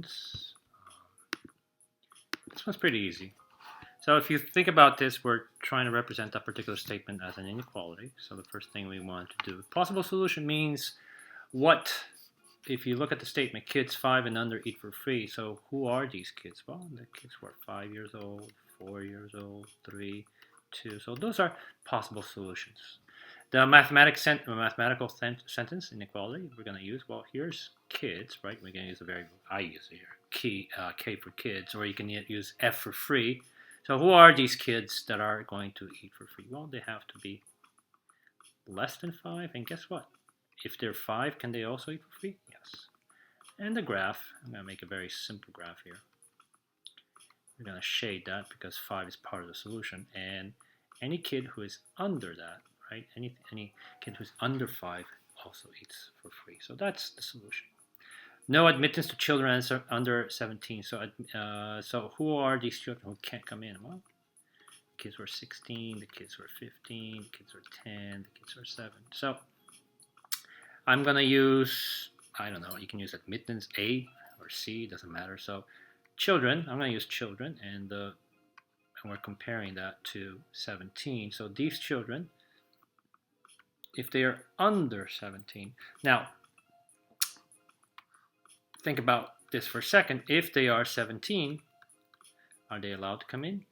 statements. This one's pretty easy. So if you think about this, we're trying to represent a particular statement as an inequality. So the first thing we want to do, possible solution means what, if you look at the statement, kids 5 and under eat for free. So who are these kids? Well, the kids were 5 years old, 4 years old, 3, 2. So those are possible solutions. The mathematical sentence inequality we're going to use, well, here's kids, right? We're going to use a variable I use here, K for kids, or you can use F for free. So who are these kids that are going to eat for free? Well, they have to be less than 5, and guess what? If they're 5, can they also eat for free? Yes. And the graph, I'm going to make a very simple graph here. We're going to shade that because 5 is part of the solution, and any kid who is under that, right? Any kid who's under 5 also eats for free. So that's the solution. No admittance to children under 17. So who are these children who can't come in? Well, the kids were 16, the kids were 15, the kids were 10, the kids were 7. So I'm going to use, I don't know, you can use admittance A or C, doesn't matter. So children, I'm going to use children, and we're comparing that to 17. So these children, if they are under 17, now think about this for a second. If they are 17, are they allowed to come in?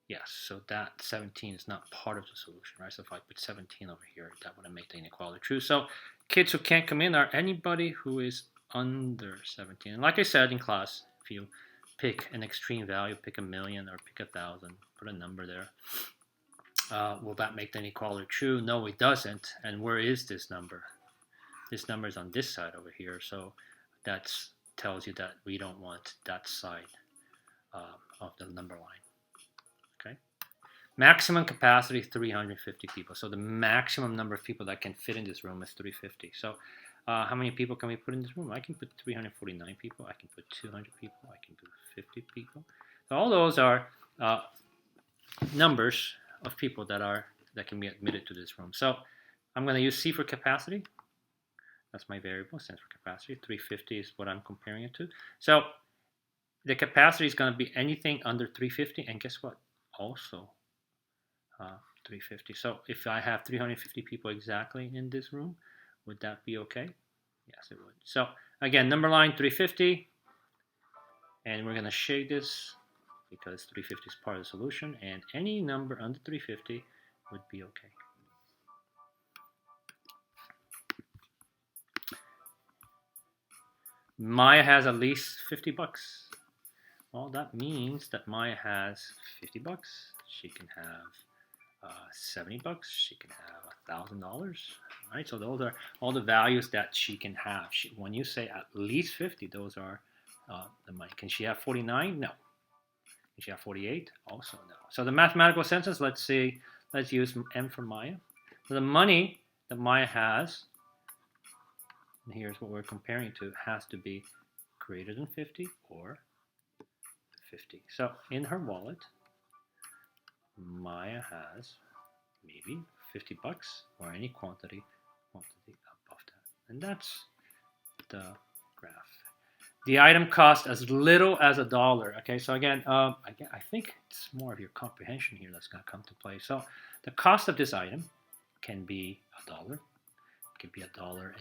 Yes, so that 17 is not part of the solution, right? So if I put 17 over here, that wouldn't make the inequality true. So kids who can't come in are anybody who is under 17. And like I said in class, if you pick an extreme value, pick 1,000,000 or pick 1,000, put a number there. Will that make the inequality true? No, it doesn't. And where is this number? This number is on this side over here. So that tells you that we don't want that side of the number line. Okay. Maximum capacity 350 people. So the maximum number of people that can fit in this room is 350. So how many people can we put in this room? I can put 349 people. I can put 200 people. I can put 50 people. So all those are numbers of people that can be admitted to this room. So I'm going to use C for capacity. That's my variable, stands for capacity. 350 is what I'm comparing it to. So the capacity is going to be anything under 350, and guess what? Also 350. So if I have 350 people exactly in this room, would that be okay? Yes, it would. So again, number line 350, and we're going to shade this because 350 is part of the solution, and any number under 350 would be okay. Maya has at least 50 bucks. Well, that means that Maya has 50 bucks. She can have 70 bucks. She can have $1,000. Right? So those are all the values that she can have. When you say at least 50, those are the money. Can she have 49? No. Can she have 48? Also no. So the mathematical sentence, let's use M for Maya. So the money that Maya has, and here's what we're comparing to, has to be greater than 50 or 50. So in her wallet, Maya has maybe 50 bucks or any quantity above that. And that's the graph. The item cost as little as $1. Okay, so again, I think it's more of your comprehension here that's going to come to play. So the cost of this item can be $1. It could be $1.10.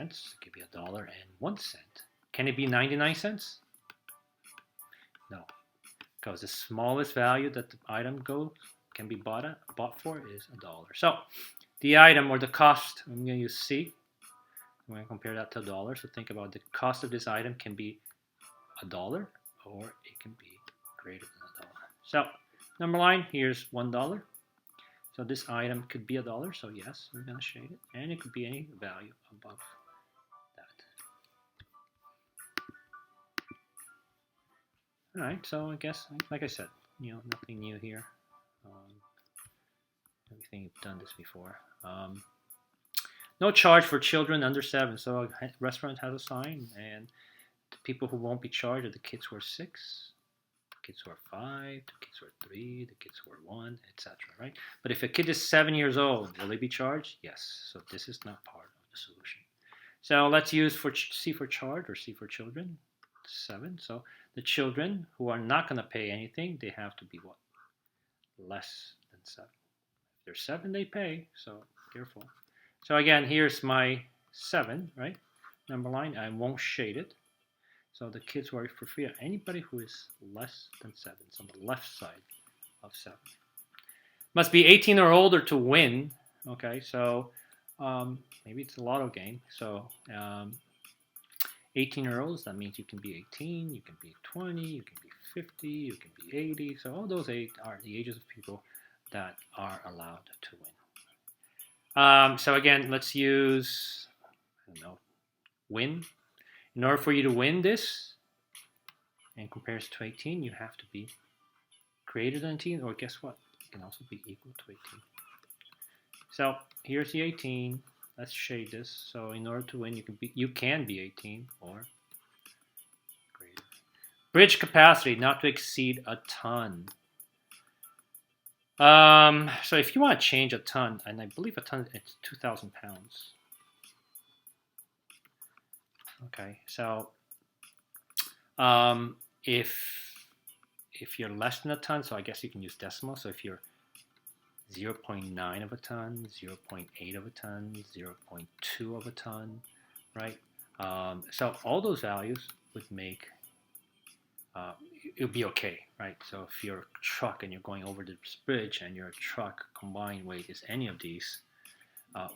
It could be $1.01. Can it be 99 cents? No, because the smallest value that the item can be bought for is $1. So the item or the cost, I'm going to use C. I'm going to compare that to $1. So think about the cost of this item can be $1 or it can be greater than $1. So number line, here's $1. So this item could be $1. So yes, we're going to shade it. And it could be any value above that. All right, so I guess, like I said, nothing new here. Everything you've done this before. No charge for children under 7. So a restaurant has a sign, and the people who won't be charged are the kids who are 6, the kids who are 5, the kids who are 3, the kids who are 1, etc. Right? But if a kid is 7 years old, will they be charged? Yes. So this is not part of the solution. So let's use C for charge or C for children. 7. So the children who are not going to pay anything, they have to be what? Less than 7. If they're 7, they pay. So careful. So again, here's my 7, right? Number line. I won't shade it. So the kids who are for free are anybody who is less than 7. It's on the left side of 7. Must be 18 or older to win. Okay, so maybe it's a lotto game. So 18 year olds, that means you can be 18, you can be 20, you can be 50, you can be 80. So all those are the ages of people that are allowed to win. So again, let's use, I don't know, win. In order for you to win this, in comparison to 18, you have to be greater than 18, or guess what? You can also be equal to 18. So here's the 18. Let's shade this. So in order to win, you can be 18 or greater. Bridge capacity not to exceed a ton. So if you want to change a ton, and I believe a ton it's 2,000 pounds. Okay, so if you're less than a ton, so I guess you can use decimal. So if you're 0.9 of a ton, 0.8 of a ton, 0.2 of a ton, right? So all those values would make it would be okay, right? So if you're a truck and you're going over this bridge and your truck combined weight is any of these,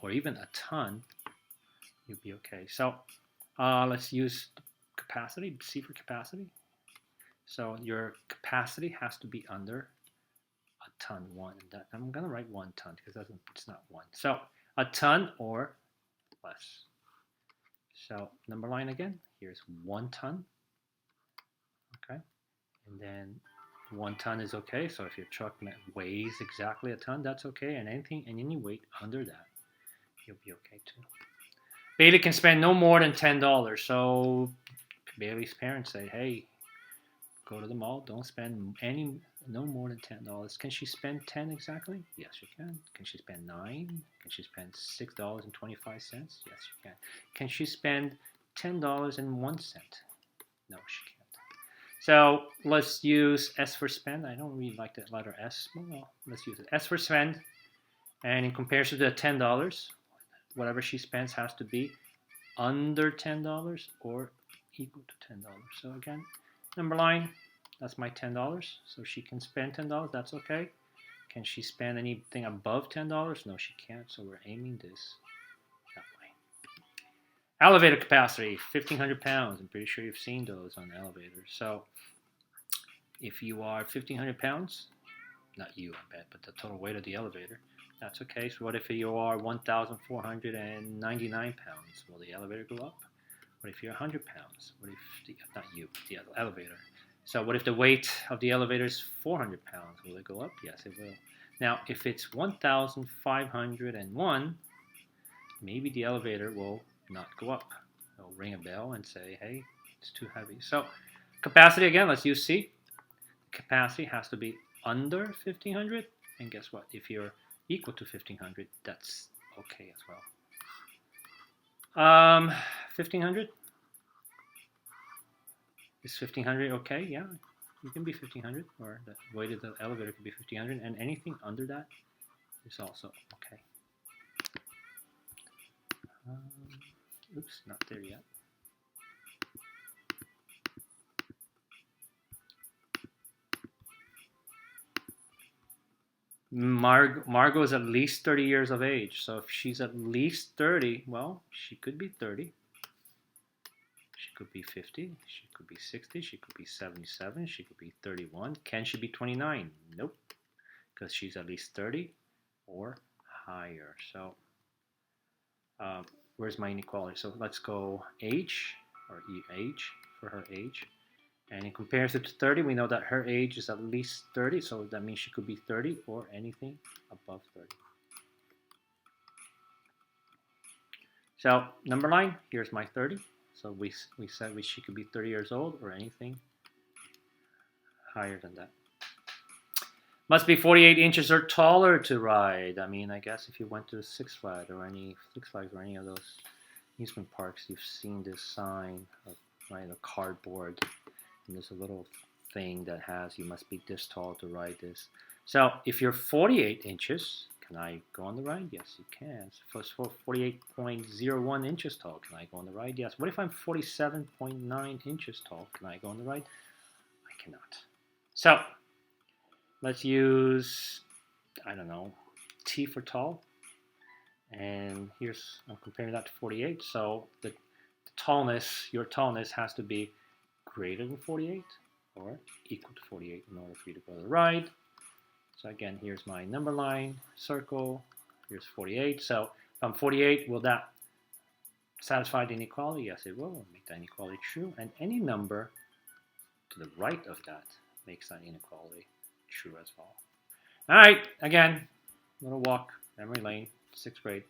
or even a ton, you'll be okay. So let's use capacity, C for capacity. So your capacity has to be under a ton, 1. I'm going to write 1 ton because it's not 1. So a ton or less. So number line again, here's 1 ton. Okay. And then 1 ton is okay. So if your truck weighs exactly a ton, that's okay. And any weight under that, you'll be okay too. Bailey can spend no more than $10. So Bailey's parents say, hey, go to the mall, don't spend no more than $10. Can she spend 10 exactly? Yes, she can. Can she spend 9? Can she spend $6.25? Yes, she can. Can she spend $10.01? No, she can't. So let's use S for spend. I don't really like that letter S. Well, let's use it. S for spend. And in comparison to the $10, whatever she spends has to be under $10 or equal to $10. So again, number line, that's my $10. So she can spend $10. That's okay. Can she spend anything above $10? No, she can't. So we're aiming this that way. Elevator capacity, 1,500 pounds. I'm pretty sure you've seen those on elevators. So if you are 1,500 pounds, not you, I bet, but the total weight of the elevator, that's okay. So what if you are 1,499 pounds? Will the elevator go up? What if you're 100 pounds? What if, not you, the elevator. So what if the weight of the elevator is 400 pounds? Will it go up? Yes, it will. Now, if it's 1,501, maybe the elevator will not go up. It'll ring a bell and say, hey, it's too heavy. So capacity, again, let's use C. Capacity has to be under 1,500. And guess what? If you're equal to 1,500, that's okay as well. 1,500? Is 1,500 okay? Yeah, you can be 1,500, or the weight of the elevator could be 1,500, and anything under that is also okay. Oops, not there yet. Margot is at least 30 years of age. So if she's at least 30, well, she could be 30. She could be 50. She could be 60. She could be 77. She could be 31. Can she be 29? Nope. Because she's at least 30 or higher. So where's my inequality? So let's go age, or age for her age. And in comparison to 30, we know that her age is at least 30, so that means she could be 30 or anything above 30. So number line, here's my 30. So we said she could be 30 years old or anything higher than that. Must be 48 inches or taller to ride. I mean, I guess if you went to Six Flags or any of those amusement parks, you've seen this sign of right? A cardboard, and there's a little thing that has you must be this tall to ride this. So if you're 48 inches, can I go on the ride? Yes, you can. So for 48.01 inches tall, can I go on the ride? Yes. What if I'm 47.9 inches tall? Can I go on the ride? I cannot. So let's use, I don't know, T for tall. And here's, I'm comparing that to 48. So the tallness, your tallness has to be greater than 48 or equal to 48 in order for you to go to the right. So again, here's my number line, circle, here's 48. So if I'm 48, will that satisfy the inequality? Yes, it will. Make that inequality true. And any number to the right of that makes that inequality true as well. All right, again, little walk, memory lane, 6th grade.